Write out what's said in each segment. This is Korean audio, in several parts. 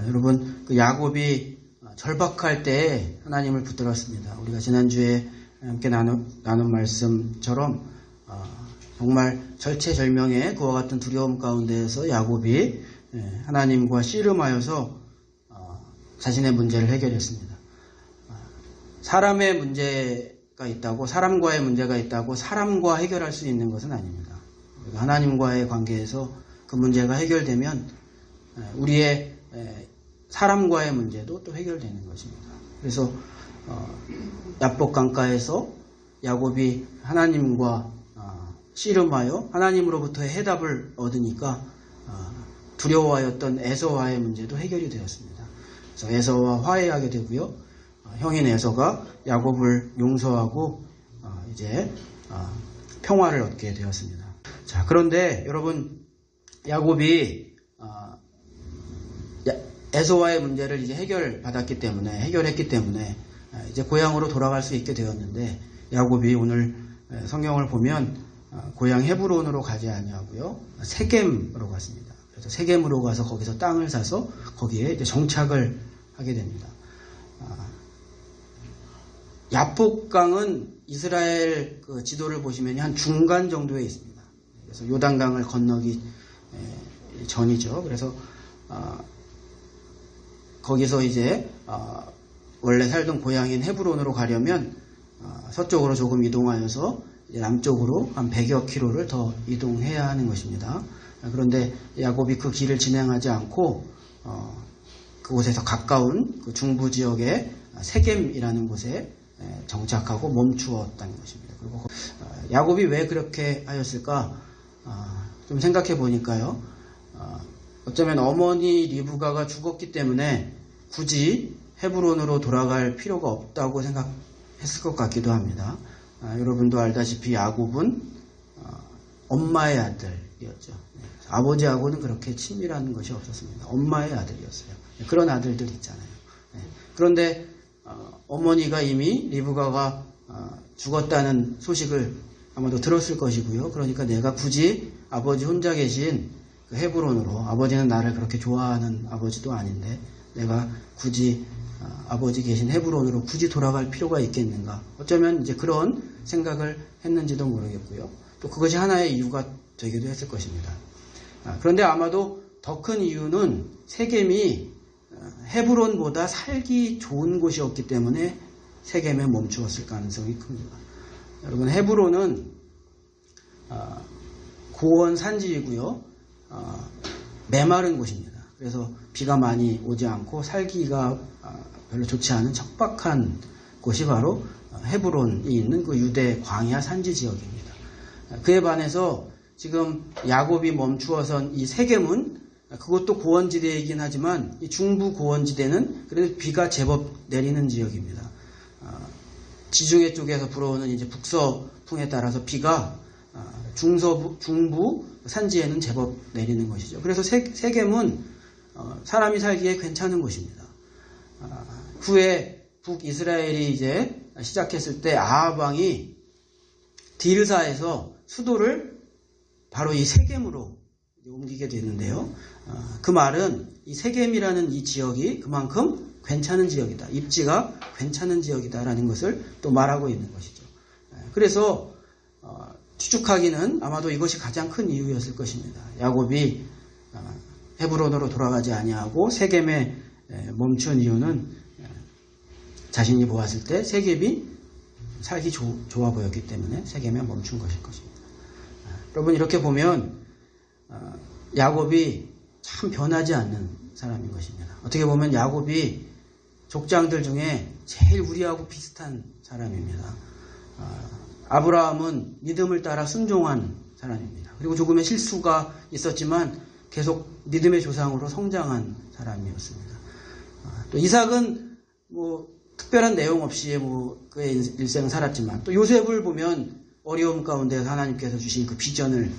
여러분, 그 야곱이 절박할 때 하나님을 붙들었습니다. 우리가 지난주에 함께 나눈 말씀처럼 정말 절체절명의 그와 같은 두려움 가운데에서 야곱이 하나님과 씨름하여서 자신의 문제를 해결했습니다. 사람의 문제가 있다고, 사람과의 문제가 있다고 사람과 해결할 수 있는 것은 아닙니다. 하나님과의 관계에서 그 문제가 해결되면 우리의 사람과의 문제도 또 해결되는 것입니다. 그래서 야복 강가에서 야곱이 하나님과 씨름하여 하나님으로부터의 해답을 얻으니까 두려워하였던 에서와의 문제도 해결이 되었습니다. 그래서 에서와 화해하게 되고요. 형인 에서가 야곱을 용서하고 이제 평화를 얻게 되었습니다. 자, 그런데 여러분, 야곱이 에서와의 문제를 이제 해결했기 때문에 이제 고향으로 돌아갈 수 있게 되었는데, 야곱이 오늘 성경을 보면 고향 헤브론으로 가지 아니하고요, 세겜으로 갔습니다. 그래서 세겜으로 가서 거기서 땅을 사서 거기에 이제 정착을 하게 됩니다. 야복강은 이스라엘 그 지도를 보시면 한 중간 정도에 있습니다. 그래서 요단강을 건너기 전이죠. 그래서 거기서 이제 원래 살던 고향인 헤브론으로 가려면 서쪽으로 조금 이동하여서 이제 남쪽으로 한 100여 킬로를 더 이동해야 하는 것입니다. 그런데 야곱이 그 길을 진행하지 않고 그곳에서 가까운 그 중부 지역의 세겜이라는 곳에 정착하고 멈추었다는 것입니다. 그리고 야곱이 왜 그렇게 하였을까? 좀 생각해 보니까요. 어쩌면 어머니 리브가가 죽었기 때문에 굳이 헤브론으로 돌아갈 필요가 없다고 생각했을 것 같기도 합니다. 여러분도 알다시피 야곱은 엄마의 아들이었죠. 아버지하고는 그렇게 친밀한 것이 없었습니다. 엄마의 아들이었어요. 그런 아들들 있잖아요. 그런데 어머니가 이미 리브가가 죽었다는 소식을 아마도 들었을 것이고요. 그러니까 내가 굳이 아버지 혼자 계신 그 헤브론으로, 아버지는 나를 그렇게 좋아하는 아버지도 아닌데 내가 굳이 아버지 계신 헤브론으로 굳이 돌아갈 필요가 있겠는가. 어쩌면 이제 그런 생각을 했는지도 모르겠고요. 또 그것이 하나의 이유가 되기도 했을 것입니다. 그런데 아마도 더 큰 이유는 세겜이 헤브론보다 살기 좋은 곳이었기 때문에 세겜에 멈추었을 가능성이 큽니다. 여러분, 헤브론은 고원 산지이고요. 메마른 곳입니다. 그래서 비가 많이 오지 않고 살기가 별로 좋지 않은 척박한 곳이 바로 헤브론이 있는 그 유대 광야 산지 지역입니다. 그에 반해서 지금 야곱이 멈추어선 이 세겜은 그것도 고원지대이긴 하지만 이 중부 고원지대는 그래도 비가 제법 내리는 지역입니다. 지중해 쪽에서 불어오는 이제 북서풍에 따라서 비가 중부 산지에는 제법 내리는 것이죠. 그래서 세겜은 사람이 살기에 괜찮은 곳입니다. 후에 북이스라엘이 이제 시작했을 때 아합 왕이 디르사에서 수도를 바로 이 세겜으로 옮기게 되는데요. 그 말은 이 세겜이라는 이 지역이 그만큼 괜찮은 지역이다. 입지가 괜찮은 지역이다라는 것을 또 말하고 있는 것이죠. 그래서 추측하기는 아마도 이것이 가장 큰 이유였을 것입니다. 야곱이 헤브론으로 돌아가지 아니하고 세겜에 멈춘 이유는 자신이 보았을 때 세겜이 살기 좋아 보였기 때문에 세겜에 멈춘 것일 것입니다. 여러분, 이렇게 보면 야곱이 참 변하지 않는 사람인 것입니다. 어떻게 보면 야곱이 족장들 중에 제일 우리하고 비슷한 사람입니다. 아브라함은 믿음을 따라 순종한 사람입니다. 그리고 조금의 실수가 있었지만 계속 믿음의 조상으로 성장한 사람이었습니다. 또 이삭은 특별한 내용 없이 그의 일생을 살았지만, 또 요셉을 보면 어려움 가운데서 하나님께서 주신 그 비전을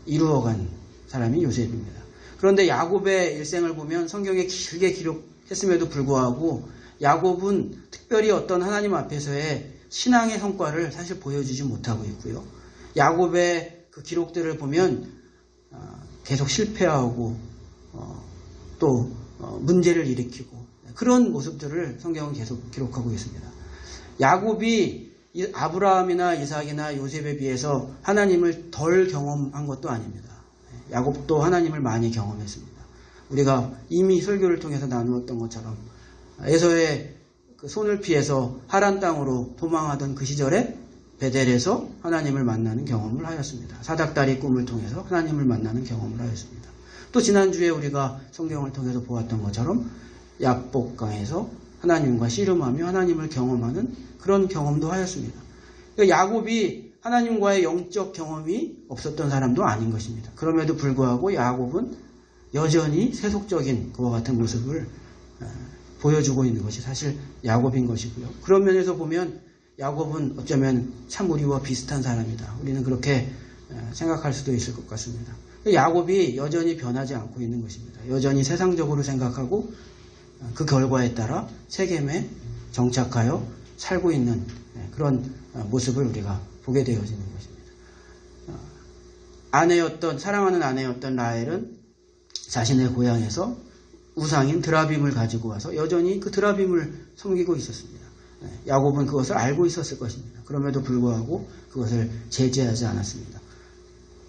이루어간 사람이 요셉입니다. 그런데 야곱의 일생을 보면 성경에 길게 기록했음에도 불구하고 야곱은 특별히 어떤 하나님 앞에서의 신앙의 성과를 사실 보여주지 못하고 있고요. 야곱의 그 기록들을 보면 계속 실패하고 또 문제를 일으키고 그런 모습들을 성경은 계속 기록하고 있습니다. 야곱이 아브라함이나 이삭이나 요셉에 비해서 하나님을 덜 경험한 것도 아닙니다. 야곱도 하나님을 많이 경험했습니다. 우리가 이미 설교를 통해서 나누었던 것처럼 에서의 그 손을 피해서 하란 땅으로 도망하던 그 시절에 베델에서 하나님을 만나는 경험을 하였습니다. 사닥다리 꿈을 통해서 하나님을 만나는 경험을 하였습니다. 또 지난주에 우리가 성경을 통해서 보았던 것처럼 야복강에서 하나님과 씨름하며 하나님을 경험하는 그런 경험도 하였습니다. 그러니까 야곱이 하나님과의 영적 경험이 없었던 사람도 아닌 것입니다. 그럼에도 불구하고 야곱은 여전히 세속적인 그와 같은 모습을 보여주고 있는 것이 사실 야곱인 것이고요. 그런 면에서 보면 야곱은 어쩌면 참 우리와 비슷한 사람이다. 우리는 그렇게 생각할 수도 있을 것 같습니다. 야곱이 여전히 변하지 않고 있는 것입니다. 여전히 세상적으로 생각하고 그 결과에 따라 세겜에 정착하여 살고 있는 그런 모습을 우리가 보게 되어지는 것입니다. 사랑하는 아내였던 라헬은 자신의 고향에서 우상인 드라빔을 가지고 와서 여전히 그 드라빔을 섬기고 있었습니다. 야곱은 그것을 알고 있었을 것입니다. 그럼에도 불구하고 그것을 제재하지 않았습니다.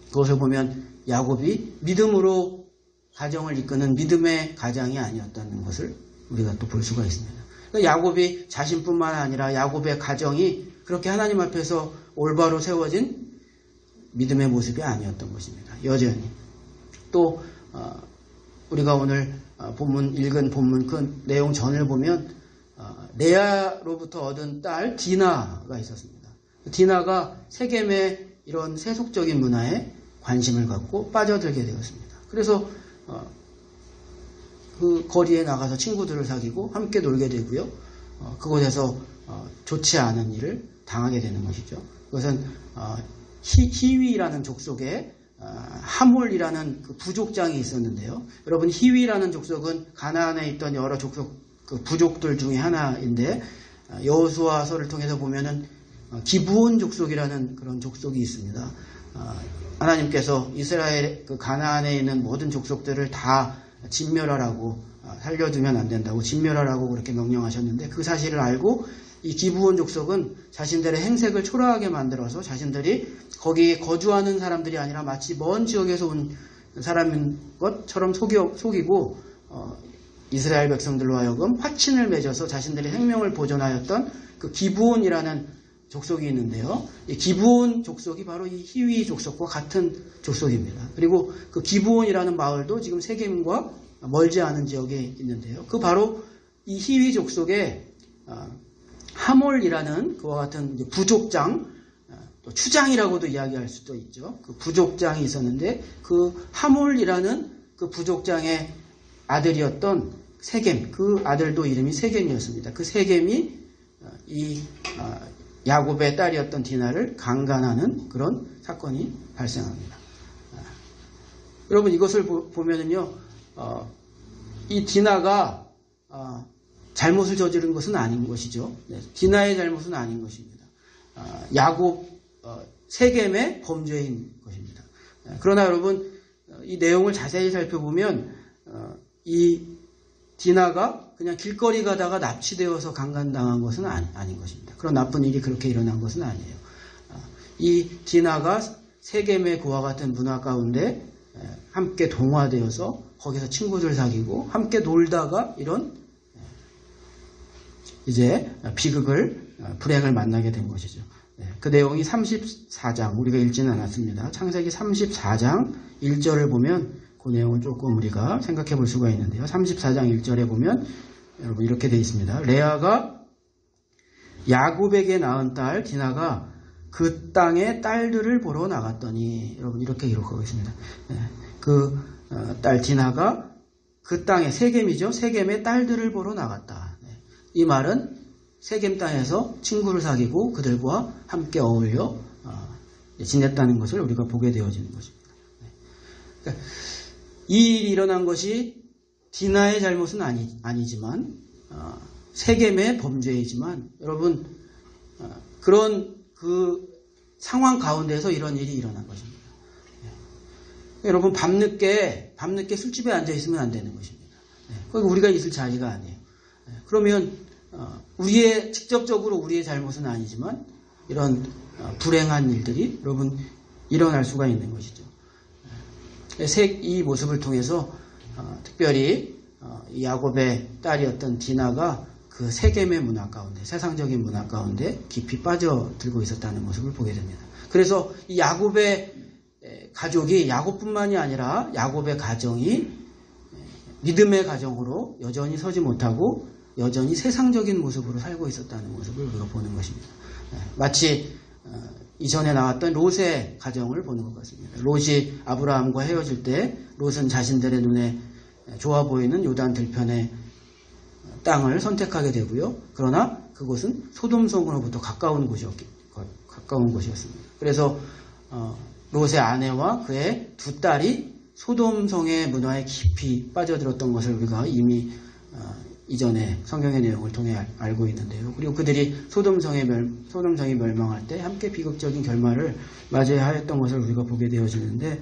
그것을 보면 야곱이 믿음으로 가정을 이끄는 믿음의 가장이 아니었다는 것을 우리가 또 볼 수가 있습니다. 야곱이 자신뿐만 아니라 야곱의 가정이 그렇게 하나님 앞에서 올바로 세워진 믿음의 모습이 아니었던 것입니다. 여전히. 또 우리가 오늘 읽은 본문 그 내용 전을 보면 레아로부터 얻은 딸 디나가 있었습니다. 디나가 세겜의 이런 세속적인 문화에 관심을 갖고 빠져들게 되었습니다. 그래서 그 거리에 나가서 친구들을 사귀고 함께 놀게 되고요. 그곳에서 좋지 않은 일을 당하게 되는 것이죠. 그것은 히위라는 족속에 하몰이라는 그 부족장이 있었는데요. 여러분 히위라는 족속은 가나안에 있던 여러 족속 그 부족들 중에 하나인데 여호수아서를 통해서 보면은 기브온 족속이라는 그런 족속이 있습니다. 하나님께서 이스라엘 그 가나안에 있는 모든 족속들을 다 진멸하라고 살려두면 안 된다고 진멸하라고 그렇게 명령하셨는데 그 사실을 알고 이 기브온 족속은 자신들의 행색을 초라하게 만들어서 자신들이 거기에 거주하는 사람들이 아니라 마치 먼 지역에서 온 사람인 것처럼 속이고 이스라엘 백성들로 하여금 화친을 맺어서 자신들의 생명을 보존하였던 그 기브온이라는 족속이 있는데요. 이 기브온 족속이 바로 이 히위 족속과 같은 족속입니다. 그리고 그 기브온이라는 마을도 지금 세겜과 멀지 않은 지역에 있는데요. 그 바로 이 히위 족속에 하몰이라는 그와 같은 부족장, 또 추장이라고도 이야기할 수도 있죠. 그 부족장이 있었는데 그 하몰이라는 그 부족장의 아들이었던 세겜, 그 아들도 이름이 세겜이었습니다. 그 세겜이 이 야곱의 딸이었던 디나를 강간하는 그런 사건이 발생합니다. 여러분 이것을 보면은요, 이 디나가 잘못을 저지른 것은 아닌 것이죠. 디나의 잘못은 아닌 것입니다. 야곱 세겜의 범죄인 것입니다. 그러나 여러분 이 내용을 자세히 살펴보면 이 디나가 그냥 길거리 가다가 납치되어서 강간당한 것은 아닌 것입니다. 그런 나쁜 일이 그렇게 일어난 것은 아니에요. 이 디나가 세겜의 그와 같은 문화 가운데 함께 동화되어서 거기서 친구들 사귀고 함께 놀다가 이런 이제 불행을 만나게 된 것이죠. 그 내용이 34장 우리가 읽지는 않았습니다. 창세기 34장 1절을 보면 그 내용을 조금 우리가 생각해 볼 수가 있는데요. 34장 1절에 보면 여러분 이렇게 되어 있습니다. 레아가 야곱에게 낳은 딸 디나가 그 땅의 딸들을 보러 나갔더니 여러분 이렇게 기록하고 있습니다. 그 딸 디나가 그 땅의 세겜이죠. 세겜의 딸들을 보러 나갔다. 이 말은 세겜 땅에서 친구를 사귀고 그들과 함께 어울려 지냈다는 것을 우리가 보게 되어지는 것입니다. 그러니까 이 일이 일어난 것이 디나의 잘못은 아니지만 세겜의 범죄이지만 여러분 그런 그 상황 가운데서 이런 일이 일어난 것입니다. 여러분 밤늦게 술집에 앉아 있으면 안 되는 것입니다. 거기 우리가 있을 자리가 아니에요. 그러면 직접적으로 우리의 잘못은 아니지만 이런 불행한 일들이 여러분 일어날 수가 있는 것이죠. 이 모습을 통해서 특별히 이 야곱의 딸이었던 디나가 그 세겜의 문화 가운데, 세상적인 문화 가운데 깊이 빠져들고 있었다는 모습을 보게 됩니다. 그래서 이 야곱의 가족이, 야곱뿐만이 아니라 야곱의 가정이 믿음의 가정으로 여전히 서지 못하고 여전히 세상적인 모습으로 살고 있었다는 모습을 우리가 보는 것입니다. 마치 이전에 나왔던 롯의 가정을 보는 것 같습니다. 롯이 아브라함과 헤어질 때 롯은 자신들의 눈에 좋아 보이는 요단 들편의 땅을 선택하게 되고요. 그러나 그곳은 소돔성으로부터 가까운 곳이었습니다. 그래서 롯의 아내와 그의 두 딸이 소돔성의 문화에 깊이 빠져들었던 것을 우리가 이미 이전에 성경의 내용을 통해 알고 있는데요. 그리고 그들이 소돔성이 멸망할 때 함께 비극적인 결말을 맞이해야 했던 것을 우리가 보게 되어지는데,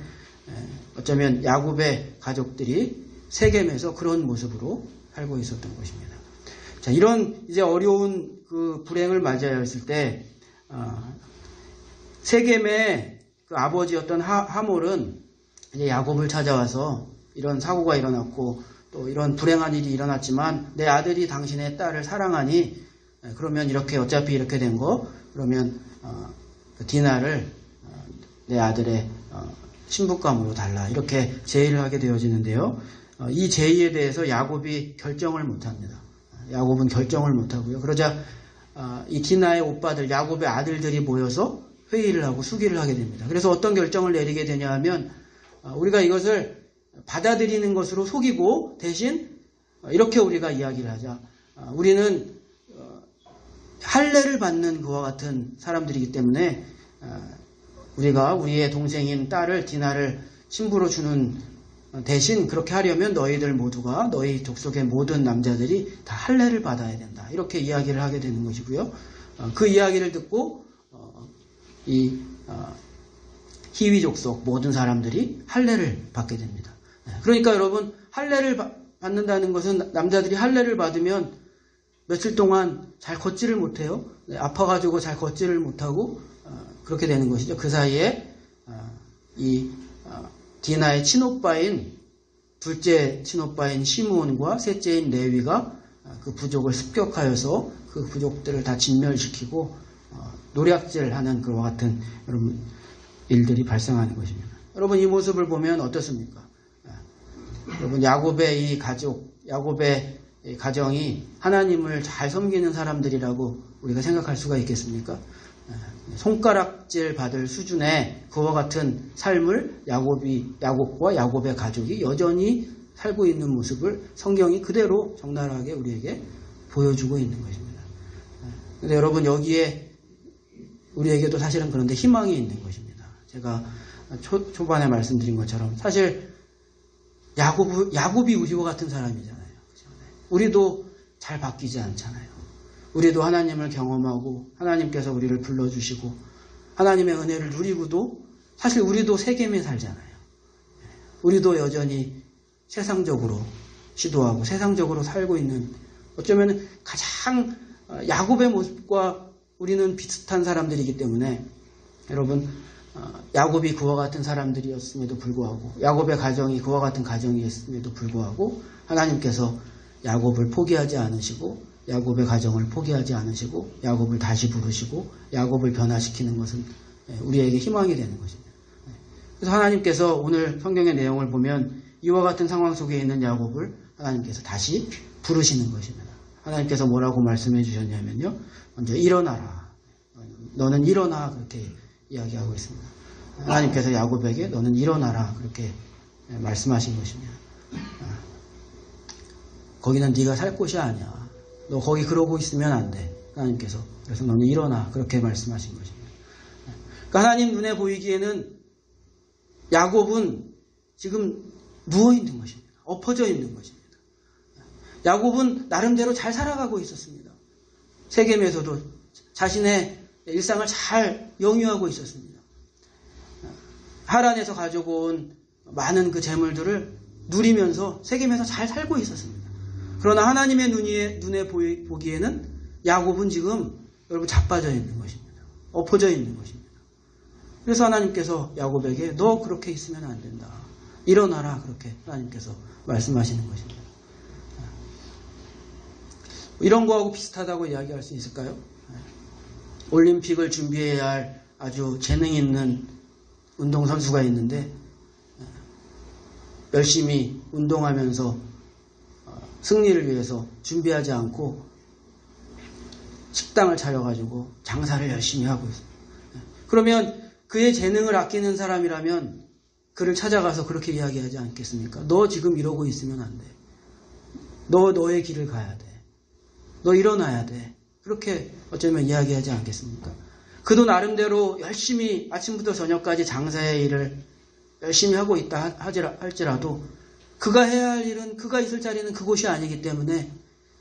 어쩌면 야곱의 가족들이 세겜에서 그런 모습으로 살고 있었던 것입니다. 자, 이런 이제 어려운 그 불행을 맞이하였을 때 세겜의 그 아버지였던 하몰은 이제 야곱을 찾아와서 이런 사고가 일어났고 또 이런 불행한 일이 일어났지만 내 아들이 당신의 딸을 사랑하니 그러면 어차피 이렇게 된 거 그러면 디나를 내 아들의 신부감으로 달라, 이렇게 제의를 하게 되어지는데요. 이 제의에 대해서 야곱이 결정을 못합니다. 야곱은 결정을 못하고요. 그러자 이 디나의 오빠들, 야곱의 아들들이 모여서 회의를 하고 수기를 하게 됩니다. 그래서 어떤 결정을 내리게 되냐 하면, 우리가 이것을 받아들이는 것으로 속이고 대신 이렇게 우리가 이야기를 하자. 우리는 할례를 받는 그와 같은 사람들이기 때문에 우리가 우리의 동생인 딸을, 디나를 신부로 주는 대신 그렇게 하려면 너희들 모두가, 너희 족속의 모든 남자들이 다 할례를 받아야 된다, 이렇게 이야기를 하게 되는 것이고요. 그 이야기를 듣고 이 히위 족속 모든 사람들이 할례를 받게 됩니다. 그러니까 여러분, 할례를 받는다는 것은 남자들이 할례를 받으면 며칠 동안 잘 걷지를 못해요. 아파가지고 잘 걷지를 못하고 그렇게 되는 것이죠. 그 사이에 이 디나의 친오빠인, 둘째 친오빠인 시므온과 셋째인 레위가 그 부족을 습격하여서 그 부족들을 다 진멸시키고 노략질하는 그와 같은 여러분 일들이 발생하는 것입니다. 여러분, 이 모습을 보면 어떻습니까? 여러분, 야곱의 이 가족, 야곱의 이 가정이 하나님을 잘 섬기는 사람들이라고 우리가 생각할 수가 있겠습니까? 손가락질 받을 수준의 그와 같은 삶을 야곱과 야곱의 가족이 여전히 살고 있는 모습을 성경이 그대로 적나라하게 우리에게 보여주고 있는 것입니다. 그런데 여러분, 여기에 우리에게도 사실은 그런데 희망이 있는 것입니다. 제가 초반에 말씀드린 것처럼 사실 야곱이 우리와 같은 사람이잖아요. 우리도 잘 바뀌지 않잖아요. 우리도 하나님을 경험하고 하나님께서 우리를 불러주시고 하나님의 은혜를 누리고도 사실 우리도 세겜에 살잖아요. 우리도 여전히 세상적으로 시도하고 세상적으로 살고 있는, 어쩌면 가장 야곱의 모습과 우리는 비슷한 사람들이기 때문에 여러분, 야곱이 그와 같은 사람들이었음에도 불구하고, 야곱의 가정이 그와 같은 가정이었음에도 불구하고 하나님께서 야곱을 포기하지 않으시고 야곱의 가정을 포기하지 않으시고 야곱을 다시 부르시고 야곱을 변화시키는 것은 우리에게 희망이 되는 것입니다. 그래서 하나님께서 오늘 성경의 내용을 보면 이와 같은 상황 속에 있는 야곱을 하나님께서 다시 부르시는 것입니다. 하나님께서 뭐라고 말씀해 주셨냐면요, 먼저 일어나라, 너는 일어나, 그렇게 이야기하고 있습니다. 하나님께서 야곱에게 너는 일어나라, 그렇게 말씀하신 것입니다. 거기는 네가 살 곳이 아니야. 너 거기 그러고 있으면 안 돼. 하나님께서. 그래서 너는 일어나, 그렇게 말씀하신 것입니다. 그러니까 하나님 눈에 보이기에는 야곱은 지금 누워있는 것입니다. 엎어져 있는 것입니다. 야곱은 나름대로 잘 살아가고 있었습니다. 세겜에서도 자신의 일상을 잘 영위하고 있었습니다. 하란에서 가지고 온 많은 그 재물들을 누리면서 새기면서 잘 살고 있었습니다. 그러나 하나님의 눈에 보기에는 야곱은 지금 여러분 자빠져 있는 것입니다. 엎어져 있는 것입니다. 그래서 하나님께서 야곱에게 너 그렇게 있으면 안 된다. 일어나라. 그렇게 하나님께서 말씀하시는 것입니다. 이런 거하고 비슷하다고 이야기할 수 있을까요? 올림픽을 준비해야 할 아주 재능 있는 운동선수가 있는데 열심히 운동하면서 승리를 위해서 준비하지 않고 식당을 차려가지고 장사를 열심히 하고 있습니다. 그러면 그의 재능을 아끼는 사람이라면 그를 찾아가서 그렇게 이야기하지 않겠습니까? 너 지금 이러고 있으면 안 돼. 너 너의 길을 가야 돼. 너 일어나야 돼. 그렇게 어쩌면 이야기하지 않겠습니까? 그도 나름대로 열심히 아침부터 저녁까지 장사의 일을 열심히 하고 있다 할지라도 그가 해야 할 일은 그가 있을 자리는 그곳이 아니기 때문에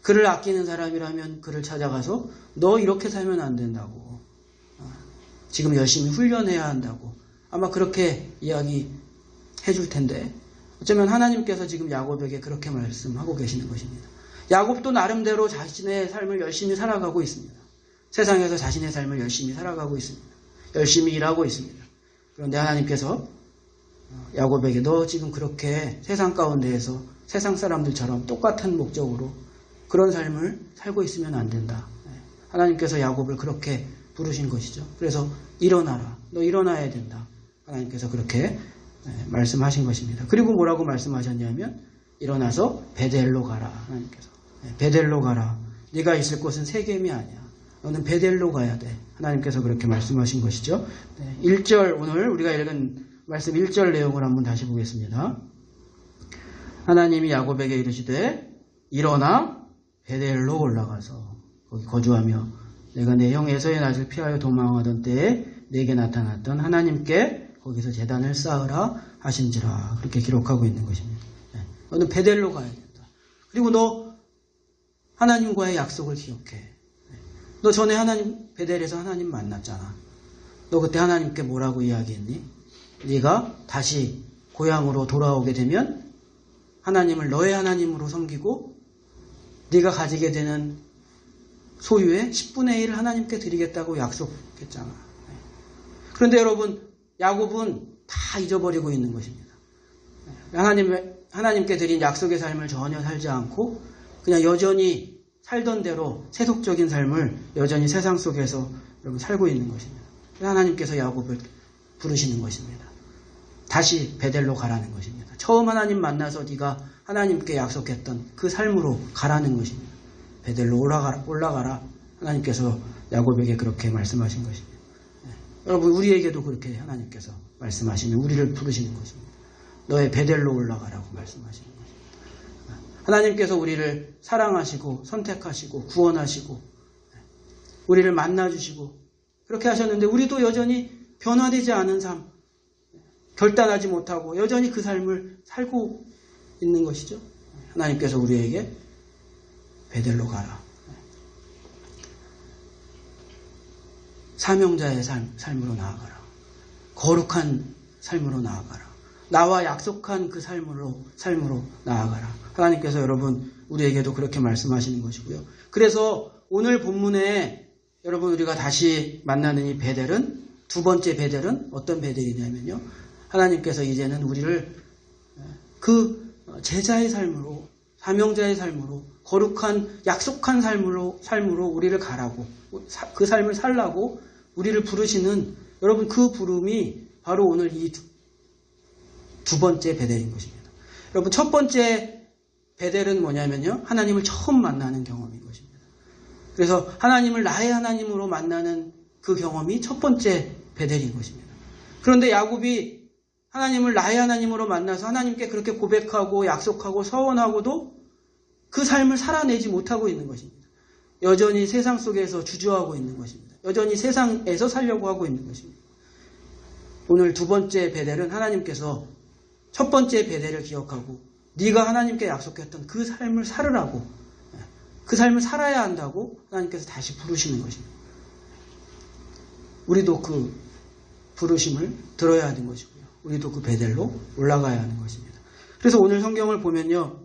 그를 아끼는 사람이라면 그를 찾아가서 너 이렇게 살면 안 된다고. 지금 열심히 훈련해야 한다고. 아마 그렇게 이야기해 줄 텐데 어쩌면 하나님께서 지금 야곱에게 그렇게 말씀하고 계시는 것입니다. 야곱도 나름대로 자신의 삶을 열심히 살아가고 있습니다. 세상에서 자신의 삶을 열심히 살아가고 있습니다. 열심히 일하고 있습니다. 그런데 하나님께서 야곱에게 너 지금 그렇게 세상 가운데에서 세상 사람들처럼 똑같은 목적으로 그런 삶을 살고 있으면 안 된다. 하나님께서 야곱을 그렇게 부르신 것이죠. 그래서 일어나라. 너 일어나야 된다. 하나님께서 그렇게 말씀하신 것입니다. 그리고 뭐라고 말씀하셨냐면 일어나서 베델로 가라. 하나님께서 베델로 가라. 네가 있을 곳은 세겜이 아니야. 너는 베델로 가야 돼. 하나님께서 그렇게 말씀하신 것이죠. 1절 오늘 우리가 읽은 말씀 1절 내용을 한번 다시 보겠습니다. 하나님이 야곱에게 이르시되 일어나 베델로 올라가서 거기 거주하며 내가 내 형 에서의 낯을 피하여 도망하던 때에 내게 나타났던 하나님께 거기서 제단을 쌓으라 하신지라. 그렇게 기록하고 있는 것입니다. 너는 베델로 가야 된다. 그리고 너 하나님과의 약속을 기억해. 너 전에 베델에서 하나님 만났잖아. 너 그때 하나님께 뭐라고 이야기했니? 네가 다시 고향으로 돌아오게 되면 하나님을 너의 하나님으로 섬기고 네가 가지게 되는 소유의 10분의 1을 하나님께 드리겠다고 약속했잖아. 그런데 여러분 야곱은 다 잊어버리고 있는 것입니다. 하나님께 드린 약속의 삶을 전혀 살지 않고 그냥 여전히 살던 대로 세속적인 삶을 여전히 세상 속에서 여러분 살고 있는 것입니다. 하나님께서 야곱을 부르시는 것입니다. 다시 베델로 가라는 것입니다. 처음 하나님 만나서 네가 하나님께 약속했던 그 삶으로 가라는 것입니다. 베델로 올라가라. 하나님께서 야곱에게 그렇게 말씀하신 것입니다. 여러분 우리에게도 그렇게 하나님께서 말씀하시면 우리를 부르시는 것입니다. 너의 베델로 올라가라고 말씀하시는 것입니다. 하나님께서 우리를 사랑하시고 선택하시고 구원하시고 우리를 만나주시고 그렇게 하셨는데 우리도 여전히 변화되지 않은 삶, 결단하지 못하고 여전히 그 삶을 살고 있는 것이죠. 하나님께서 우리에게 베델로 가라. 사명자의 삶으로 나아가라. 거룩한 삶으로 나아가라. 나와 약속한 그 삶으로 나아가라. 하나님께서 여러분 우리에게도 그렇게 말씀하시는 것이고요. 그래서 오늘 본문에 여러분 우리가 다시 만나는 이 베델은 두 번째 베델은 어떤 베델이냐면요. 하나님께서 이제는 우리를 그 제자의 삶으로 사명자의 삶으로 거룩한 약속한 삶으로 우리를 가라고 그 삶을 살라고 우리를 부르시는 여러분 그 부름이 바로 오늘 이 두 번째 베델인 것입니다. 여러분 첫 번째 베델은 뭐냐면요. 하나님을 처음 만나는 경험인 것입니다. 그래서 하나님을 나의 하나님으로 만나는 그 경험이 첫 번째 베델인 것입니다. 그런데 야곱이 하나님을 나의 하나님으로 만나서 하나님께 그렇게 고백하고 약속하고 서원하고도 그 삶을 살아내지 못하고 있는 것입니다. 여전히 세상 속에서 주저하고 있는 것입니다. 여전히 세상에서 살려고 하고 있는 것입니다. 오늘 두 번째 베델은 하나님께서 첫 번째 베델을 기억하고 네가 하나님께 약속했던 그 삶을 살으라고 그 삶을 살아야 한다고 하나님께서 다시 부르시는 것입니다. 우리도 그 부르심을 들어야 하는 것이고요. 우리도 그 베델로 올라가야 하는 것입니다. 그래서 오늘 성경을 보면요,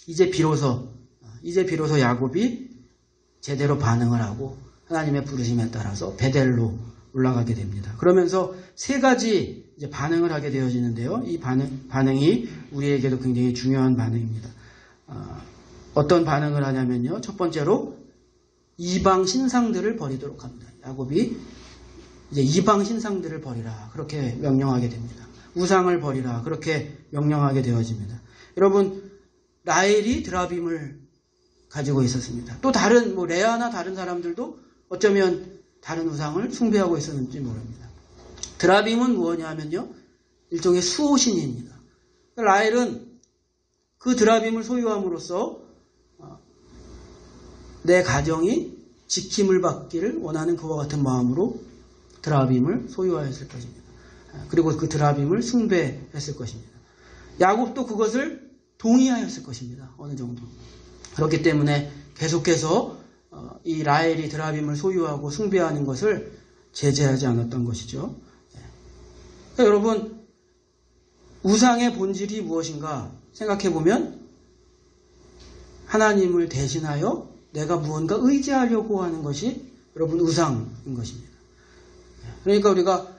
이제 비로소 야곱이 제대로 반응을 하고 하나님의 부르심에 따라서 베델로 올라가게 됩니다. 그러면서 세 가지 이제 반응을 하게 되어지는데요. 이 반응이 우리에게도 굉장히 중요한 반응입니다. 어떤 반응을 하냐면요. 첫 번째로 이방 신상들을 버리도록 합니다. 야곱이 이제 이방 신상들을 버리라 그렇게 명령하게 됩니다. 우상을 버리라 그렇게 명령하게 되어집니다. 여러분, 라헬이 드라빔을 가지고 있었습니다. 또 다른 레아나 다른 사람들도 어쩌면 다른 우상을 숭배하고 있었는지 모릅니다. 드라빔은 무엇이냐면요, 일종의 수호신입니다. 라헬은 그 드라빔을 소유함으로써 내 가정이 지킴을 받기를 원하는 그와 같은 마음으로 드라빔을 소유하였을 것입니다. 그리고 그 드라빔을 숭배했을 것입니다. 야곱도 그것을 동의하였을 것입니다. 어느 정도. 그렇기 때문에 계속해서 이 라헬이 드라빔을 소유하고 숭배하는 것을 제재하지 않았던 것이죠. 그러니까 여러분, 우상의 본질이 무엇인가 생각해보면 하나님을 대신하여 내가 무언가 의지하려고 하는 것이 여러분 우상인 것입니다. 그러니까 우리가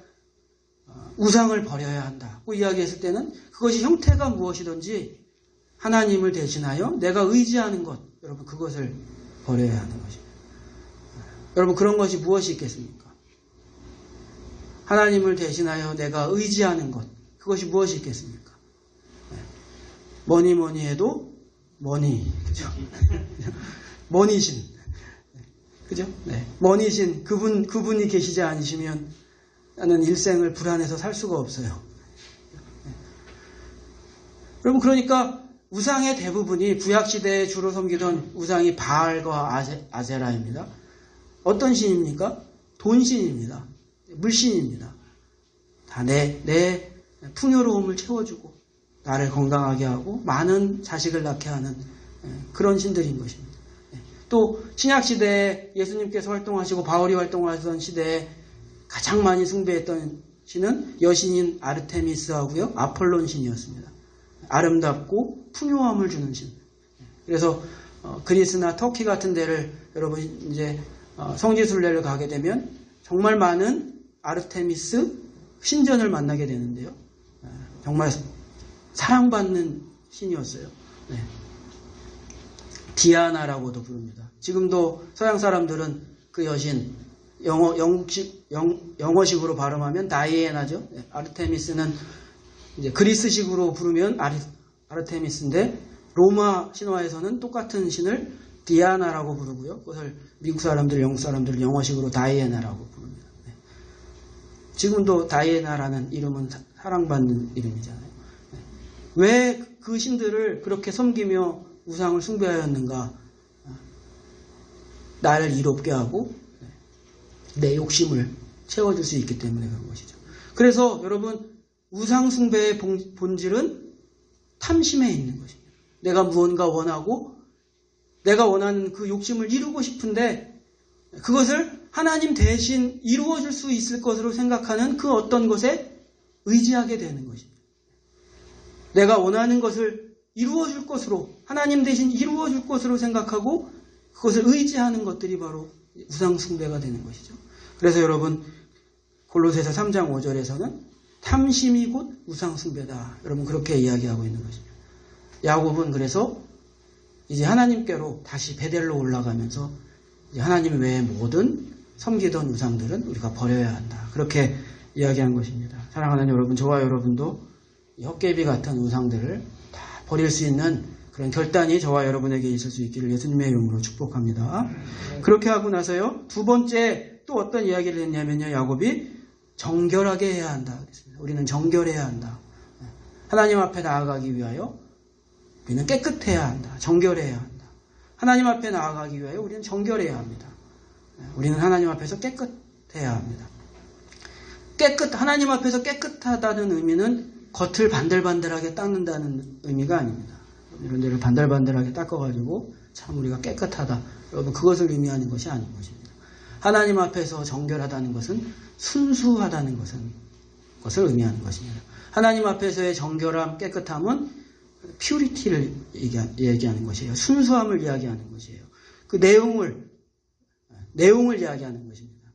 우상을 버려야 한다고 이야기했을 때는 그것이 형태가 무엇이든지 하나님을 대신하여 내가 의지하는 것, 여러분 그것을 버려야 하는 것입니다. 여러분, 그런 것이 무엇이 있겠습니까? 하나님을 대신하여 내가 의지하는 것, 그것이 무엇이 있겠습니까? 뭐니 해도 그죠? 머니신, 그죠? 네. 머니신, 그분이 계시지 않으시면 나는 일생을 불안해서 살 수가 없어요. 여러분, 그러니까 우상의 대부분이 구약시대에 주로 섬기던 우상이 바알과 아세라입니다. 어떤 신입니까? 돈신입니다. 물신입니다. 다 내 풍요로움을 채워주고 나를 건강하게 하고 많은 자식을 낳게 하는 그런 신들인 것입니다. 또 신약시대에 예수님께서 활동하시고 바울이 활동하던 시대에 가장 많이 숭배했던 신은 여신인 아르테미스하고요, 아폴론 신이었습니다. 아름답고 풍요함을 주는 신. 그래서 그리스나 터키 같은 데를 여러분 이제 성지순례를 가게 되면 정말 많은 아르테미스 신전을 만나게 되는데요. 정말 사랑받는 신이었어요. 네. 디아나라고도 부릅니다. 지금도 서양 사람들은 그 여신 영어식으로 발음하면 다이애나죠. 네. 아르테미스는 이제 그리스식으로 부르면 아르테미스인데 로마 신화에서는 똑같은 신을 디아나라고 부르고요. 그것을 미국 사람들, 영국 사람들 영어식으로 다이애나라고 부릅니다. 네. 지금도 다이애나라는 이름은 사랑받는 이름이잖아요. 네. 왜 그 신들을 그렇게 섬기며 우상을 숭배하였는가? 나를 이롭게 하고 내 욕심을 채워줄 수 있기 때문에 그런 것이죠. 그래서 여러분, 우상 숭배의 본질은 탐심에 있는 것입니다. 내가 무언가 원하고 내가 원하는 그 욕심을 이루고 싶은데 그것을 하나님 대신 이루어줄 수 있을 것으로 생각하는 그 어떤 것에 의지하게 되는 것입니다. 내가 원하는 것을 이루어줄 것으로, 하나님 대신 이루어줄 것으로 생각하고 그것을 의지하는 것들이 바로 우상 숭배가 되는 것이죠. 그래서 여러분, 골로새서 3장 5절에서는 탐심이 곧 우상 숭배다. 여러분, 그렇게 이야기하고 있는 것입니다. 야곱은 그래서 이제 하나님께로 다시 베델로 올라가면서 이제 하나님 외에 모든 섬기던 우상들은 우리가 버려야 한다. 그렇게 이야기한 것입니다. 사랑하는 여러분, 저와 여러분도 이 헛개비 같은 우상들을 다 버릴 수 있는 그런 결단이 저와 여러분에게 있을 수 있기를 예수님의 이름으로 축복합니다. 그렇게 하고 나서요, 두 번째 또 어떤 이야기를 했냐면요, 야곱이 정결하게 해야 한다 그랬습니다. 우리는 정결해야 한다. 하나님 앞에 나아가기 위하여 우리는 깨끗해야 한다. 정결해야 한다. 하나님 앞에 나아가기 위하여 우리는 정결해야 합니다. 우리는 하나님 앞에서 깨끗해야 합니다. 하나님 앞에서 깨끗하다는 의미는 겉을 반들반들하게 닦는다는 의미가 아닙니다. 이런 데를 반들반들하게 닦아가지고 참 우리가 깨끗하다. 여러분, 그것을 의미하는 것이 아닌 것입니다. 하나님 앞에서 정결하다는 것은 순수하다는 것을 의미하는 것입니다. 하나님 앞에서의 정결함, 깨끗함은 퓨리티를 얘기하는 것이에요. 순수함을 이야기하는 것이에요. 그 내용을 이야기하는 것입니다.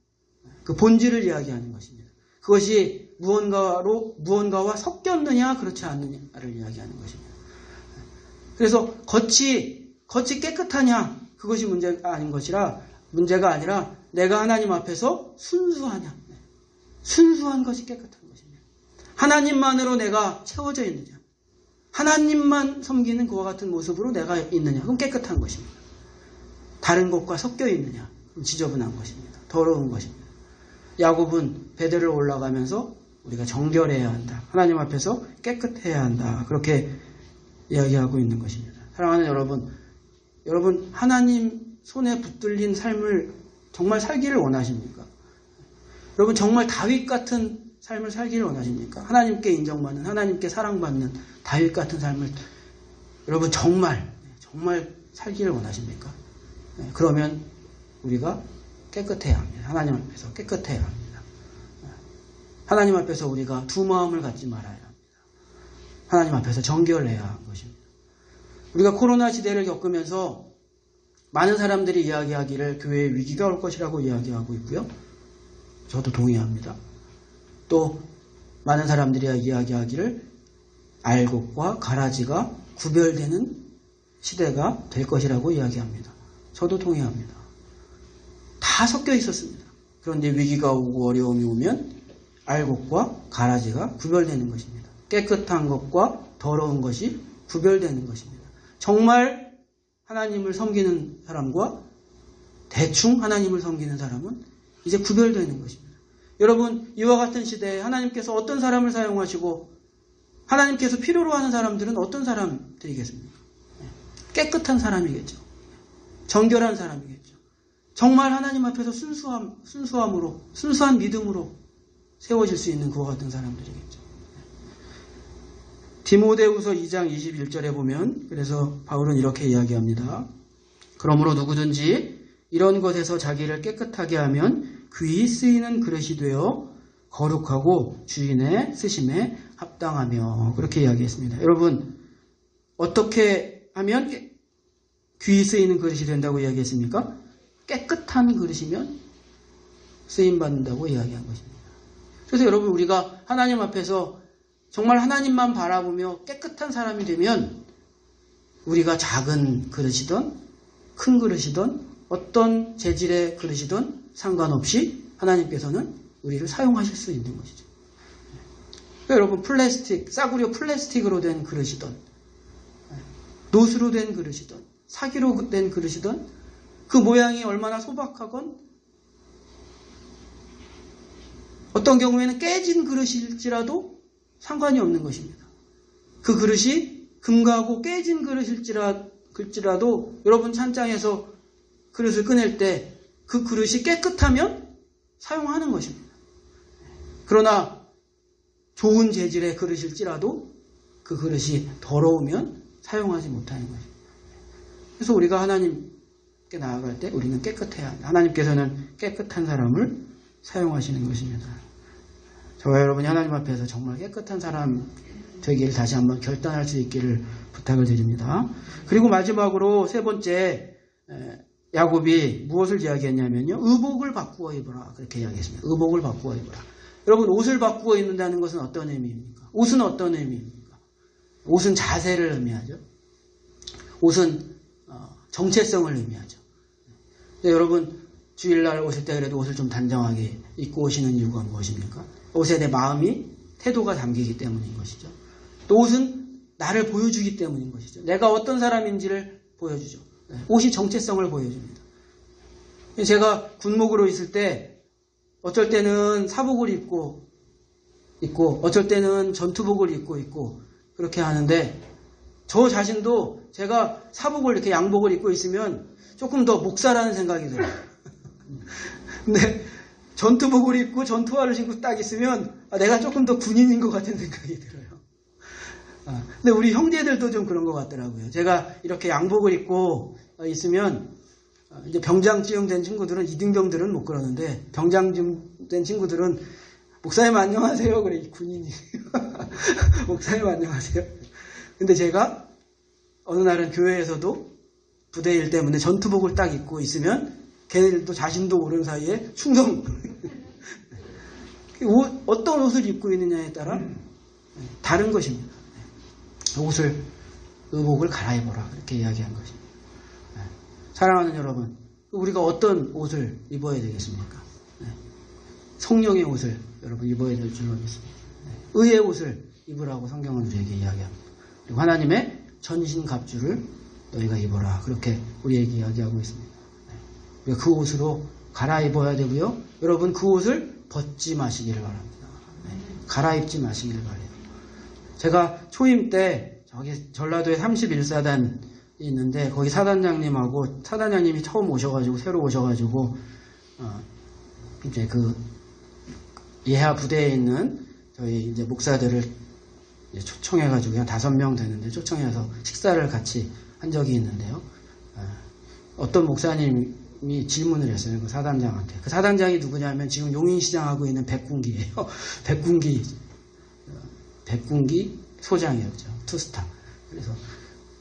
그 본질을 이야기하는 것입니다. 그것이 무언가와 섞였느냐 그렇지 않느냐를 이야기하는 것입니다. 그래서 겉이 깨끗하냐 그것이 문제가 아닌 것이라 문제가 아니라 내가 하나님 앞에서 순수하냐 순수한 것이 깨끗한 것입니다. 하나님만으로 내가 채워져 있느냐 하나님만 섬기는 그와 같은 모습으로 내가 있느냐 그럼 깨끗한 것입니다. 다른 것과 섞여 있느냐 그럼 지저분한 것입니다. 더러운 것입니다. 야곱은 베델을 올라가면서 우리가 정결해야 한다. 하나님 앞에서 깨끗해야 한다. 그렇게 이야기하고 있는 것입니다. 사랑하는 여러분 하나님 손에 붙들린 삶을 정말 살기를 원하십니까? 여러분 정말 다윗 같은 삶을 살기를 원하십니까? 하나님께 인정받는, 하나님께 사랑받는 다윗 같은 삶을 여러분 정말 살기를 원하십니까? 그러면 우리가 깨끗해야 합니다. 하나님 앞에서 깨끗해야 합니다. 하나님 앞에서 우리가 두 마음을 갖지 말아야 합니다. 하나님 앞에서 정결해야 하는 것입니다. 우리가 코로나 시대를 겪으면서 많은 사람들이 이야기하기를 교회에 위기가 올 것이라고 이야기하고 있고요. 저도 동의합니다. 또 많은 사람들이 이야기하기를 알곡과 가라지가 구별되는 시대가 될 것이라고 이야기합니다. 저도 동의합니다. 다 섞여 있었습니다. 그런데 위기가 오고 어려움이 오면 알곡과 가라지가 구별되는 것입니다. 깨끗한 것과 더러운 것이 구별되는 것입니다. 정말 하나님을 섬기는 사람과 대충 하나님을 섬기는 사람은 이제 구별되는 것입니다. 여러분 이와 같은 시대에 하나님께서 어떤 사람을 사용하시고 하나님께서 필요로 하는 사람들은 어떤 사람들이겠습니까? 깨끗한 사람이겠죠. 정결한 사람이겠죠. 정말 하나님 앞에서 순수함으로 순수한 믿음으로 세워질 수 있는 그와 같은 사람들이겠죠. 디모데후서 2장 21절에 보면 그래서 바울은 이렇게 이야기합니다. 그러므로 누구든지 이런 것에서 자기를 깨끗하게 하면 귀히 쓰이는 그릇이 되어 거룩하고 주인의 쓰심에 합당하며 그렇게 이야기했습니다. 여러분 어떻게 하면 귀히 쓰이는 그릇이 된다고 이야기했습니까? 깨끗한 그릇이면 쓰임받는다고 이야기한 것입니다. 그래서 여러분 우리가 하나님 앞에서 정말 하나님만 바라보며 깨끗한 사람이 되면 우리가 작은 그릇이든 큰 그릇이든 어떤 재질의 그릇이든 상관없이 하나님께서는 우리를 사용하실 수 있는 것이죠. 그러니까 여러분 싸구려 플라스틱으로 된 그릇이든 노수로 된 그릇이든 사기로 된 그릇이든 그 모양이 얼마나 소박하건 어떤 경우에는 깨진 그릇일지라도 상관이 없는 것입니다. 그 그릇이 금가고 깨진 그릇일지라도 여러분 찬장에서 그릇을 꺼낼 때 그 그릇이 깨끗하면 사용하는 것입니다. 그러나 좋은 재질의 그릇일지라도 그 그릇이 더러우면 사용하지 못하는 것입니다. 그래서 우리가 하나님께 나아갈 때 우리는 깨끗해야 합니다. 하나님께서는 깨끗한 사람을 사용하시는 것입니다. 저와 여러분이 하나님 앞에서 정말 깨끗한 사람 되기를 다시 한번 결단할 수 있기를 부탁을 드립니다. 그리고 마지막으로 세 번째 야곱이 무엇을 이야기했냐면요. 의복을 바꾸어 입어라. 그렇게 이야기했습니다. 의복을 바꾸어 입어라. 여러분 옷을 바꾸어 입는다는 것은 어떤 의미입니까? 옷은 어떤 의미입니까? 옷은 자세를 의미하죠. 옷은 정체성을 의미하죠. 근데 여러분 주일날 오실 때 그래도 옷을 좀 단정하게 입고 오시는 이유가 무엇입니까? 옷에 내 마음이 태도가 담기기 때문인 것이죠. 또 옷은 나를 보여주기 때문인 것이죠. 내가 어떤 사람인지를 보여주죠. 옷이 정체성을 보여줍니다. 제가 군목으로 있을 때 어쩔 때는 사복을 입고 어쩔 때는 전투복을 입고 있고 그렇게 하는데 저 자신도 제가 사복을 이렇게 양복을 입고 있으면 조금 더 목사라는 생각이 들어요. 근데 전투복을 입고 전투화를 신고 딱 있으면 내가 조금 더 군인인 것 같은 생각이 들어요. 근데 우리 형제들도 좀 그런 것 같더라고요. 제가 이렇게 양복을 입고 있으면 이제 병장쯤 된 친구들은 이등병들은 못 그러는데 병장쯤 된 친구들은 목사님 안녕하세요. 그래 군인이 목사님 안녕하세요. 근데 제가 어느 날은 교회에서도 부대 일 때문에 전투복을 딱 입고 있으면 걔네들도 자신도 모르는 사이에 충성. 어떤 옷을 입고 있느냐에 따라 다른 것입니다. 의복을 갈아입어라. 그렇게 이야기한 것입니다. 사랑하는 여러분, 우리가 어떤 옷을 입어야 되겠습니까? 성령의 옷을 여러분 입어야 될 줄로 믿습니다. 의의 옷을 입으라고 성경은 우리에게 이야기합니다. 그리고 하나님의 전신갑주를 너희가 입어라. 그렇게 우리에게 이야기하고 있습니다. 우리가 그 옷으로 갈아입어야 되고요. 여러분 그 옷을 벗지 마시기를 바랍니다. 갈아입지 마시기를 바래요. 제가 초임 때 저기 전라도에 31사단이 있는데 거기 사단장님하고 사단장님이 처음 오셔가지고 새로 오셔가지고 이제 그 예하 부대에 있는 저희 이제 목사들을 초청해가지고 그냥 5명 되는데 초청해서 식사를 같이 한 적이 있는데요. 어떤 목사님이 질문을 했어요. 그 사단장한테. 그 사단장이 누구냐면 지금 용인시장하고 있는 백군기예요. 백군기 소장이에요. 그죠? 투스타. 그래서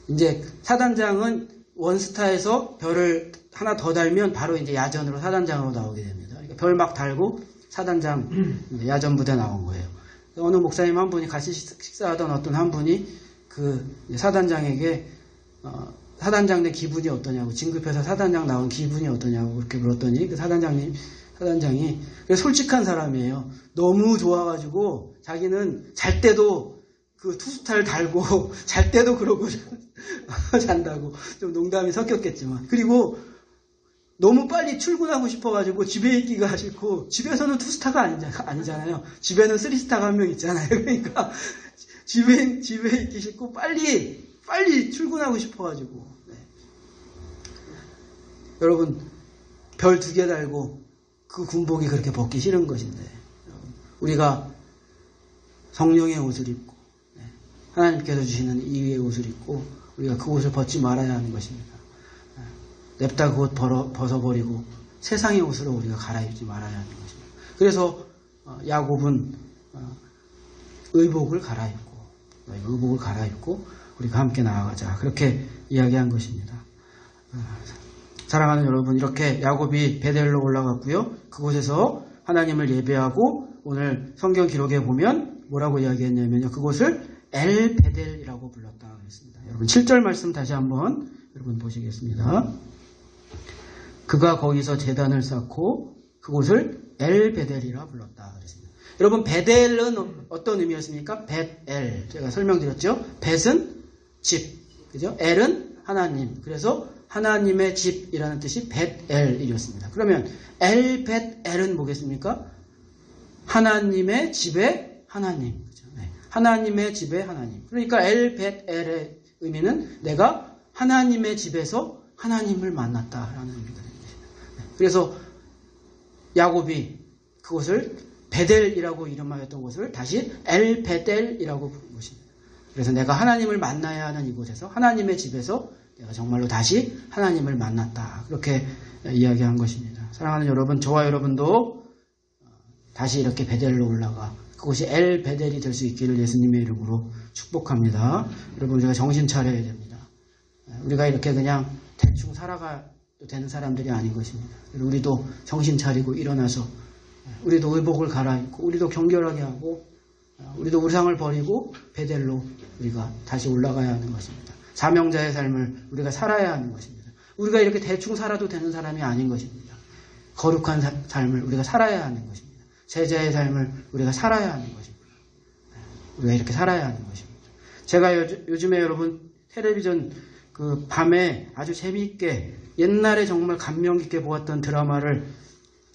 이제 사단장은 원스타에서 별을 하나 더 달면 바로 이제 야전으로 사단장으로 나오게 됩니다. 그러니까 별 막 달고 사단장 야전 부대 나온 거예요. 어느 목사님 한 분이 같이 식사하던 어떤 한 분이 그 사단장에게 사단장 내 기분이 어떠냐고, 진급해서 사단장 나온 기분이 어떠냐고 그렇게 물었더니 그 사단장이 솔직한 사람이에요. 너무 좋아가지고 자기는 잘 때도 그 투스타를 달고 잘 때도 그러고 잔다고. 좀 농담이 섞였겠지만. 그리고 너무 빨리 출근하고 싶어가지고 집에 있기가 싫고, 집에서는 투스타가 아니잖아요. 집에는 쓰리스타가 한 명 있잖아요. 그러니까 집에 있기 싫고 빨리 출근하고 싶어가지고. 네. 여러분 별 2개 달고 그 군복이 그렇게 벗기 싫은 것인데, 우리가 성령의 옷을 입고 하나님께서 주시는 이의 옷을 입고 우리가 그 옷을 벗지 말아야 하는 것입니다. 냅다 그 옷 벗어버리고 세상의 옷으로 우리가 갈아입지 말아야 하는 것입니다. 그래서 야곱은 의복을 갈아입고 우리가 함께 나아가자. 그렇게 이야기한 것입니다. 사랑하는 여러분, 이렇게 야곱이 베델로 올라갔고요. 그곳에서 하나님을 예배하고 오늘 성경 기록에 보면 뭐라고 이야기했냐면요. 그곳을 엘베델이라고 불렀다 그랬습니다. 여러분 7절 말씀 다시 한번 여러분 보시겠습니다. 그가 거기서 제단을 쌓고 그곳을 엘베델이라 불렀다 그랬습니다. 여러분 베델은 어떤 의미였습니까? 벳엘. 제가 설명드렸죠. 벳은 집, 그죠? 엘은 하나님. 그래서 하나님의 집이라는 뜻이 벳엘이었습니다. 그러면 엘벳엘은 뭐겠습니까? 하나님의 집에 하나님. 그죠? 네. 하나님의 집에 하나님. 그러니까 엘벳엘의 의미는 내가 하나님의 집에서 하나님을 만났다라는 의미가 됩니다. 네. 그래서 야곱이 그곳을 베델이라고 이름하였던 곳을 다시 엘베델이라고 부른 것입니다. 그래서 내가 하나님을 만나야 하는 이곳에서 하나님의 집에서 내가 정말로 다시 하나님을 만났다. 그렇게 이야기한 것입니다. 사랑하는 여러분, 저와 여러분도 다시 이렇게 베델로 올라가 그곳이 엘베델이 될 수 있기를 예수님의 이름으로 축복합니다. 여러분, 우리가 정신 차려야 됩니다. 우리가 이렇게 그냥 대충 살아가도 되는 사람들이 아닌 것입니다. 우리도 정신 차리고 일어나서 우리도 의복을 갈아입고 우리도 경결하게 하고 우리도 우상을 버리고 베델로 우리가 다시 올라가야 하는 것입니다. 사명자의 삶을 우리가 살아야 하는 것입니다. 우리가 이렇게 대충 살아도 되는 사람이 아닌 것입니다. 거룩한 삶을 우리가 살아야 하는 것입니다. 제자의 삶을 우리가 살아야 하는 것입니다. 우리가 이렇게 살아야 하는 것입니다. 제가 요즘에 여러분 텔레비전 그 밤에 아주 재미있게 옛날에 정말 감명 깊게 보았던 드라마를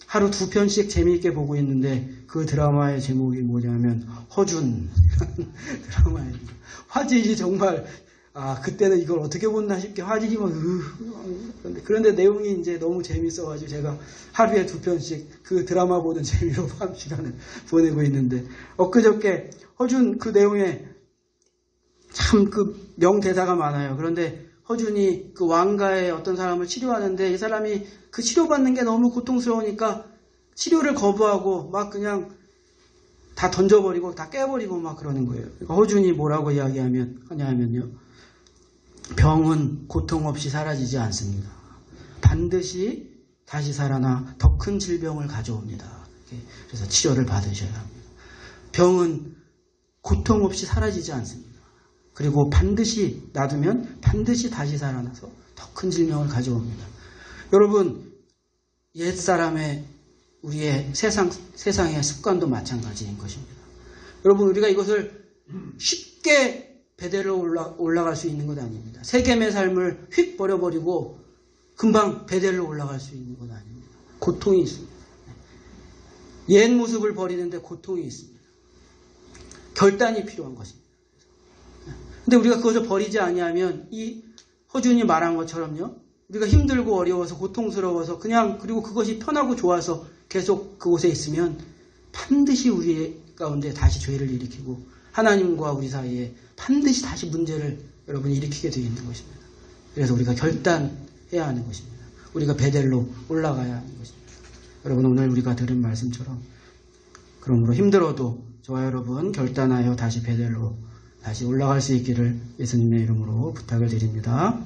하루 2편씩 재미있게 보고 있는데 그 드라마의 제목이 뭐냐면 허준 드라마입니다. 화질이 정말 그때는 이걸 어떻게 봤나 싶게 화질이 막 그런데 내용이 이제 너무 재밌어가지고 제가 하루에 2편씩 그 드라마 보는 재미로 밤 시간을 보내고 있는데 엊그저께 허준 그 내용에 참 그 명대사가 많아요. 그런데 허준이 그 왕가의 어떤 사람을 치료하는데 이 사람이 그 치료받는 게 너무 고통스러우니까 치료를 거부하고 막 그냥 다 던져버리고 다 깨버리고 막 그러는 거예요. 그러니까 허준이 뭐라고 하냐면요. 병은 고통 없이 사라지지 않습니다. 반드시 다시 살아나 더 큰 질병을 가져옵니다. 그래서 치료를 받으셔야 합니다. 병은 고통 없이 사라지지 않습니다. 그리고 반드시 놔두면 반드시 다시 살아나서 더 큰 질병을 가져옵니다. 여러분, 옛사람의 우리의 세상의 습관도 마찬가지인 것입니다. 여러분, 우리가 이것을 쉽게 베델로 올라갈 수 있는 것 아닙니다. 세겜의 삶을 휙 버려버리고 금방 베델로 올라갈 수 있는 것 아닙니다. 고통이 있습니다. 옛 모습을 버리는데 고통이 있습니다. 결단이 필요한 것입니다. 근데 우리가 그것을 버리지 아니하면 이 허준이 말한 것처럼요. 우리가 힘들고 어려워서 고통스러워서 그리고 그것이 편하고 좋아서 계속 그곳에 있으면 반드시 우리 가운데 다시 죄를 일으키고 하나님과 우리 사이에 반드시 다시 문제를 여러분 일으키게 되어 있는 것입니다. 그래서 우리가 결단해야 하는 것입니다. 우리가 베델로 올라가야 하는 것입니다. 여러분, 오늘 우리가 들은 말씀처럼 그러므로 힘들어도 저와 여러분 결단하여 다시 베델로 다시 올라갈 수 있기를 예수님의 이름으로 부탁을 드립니다.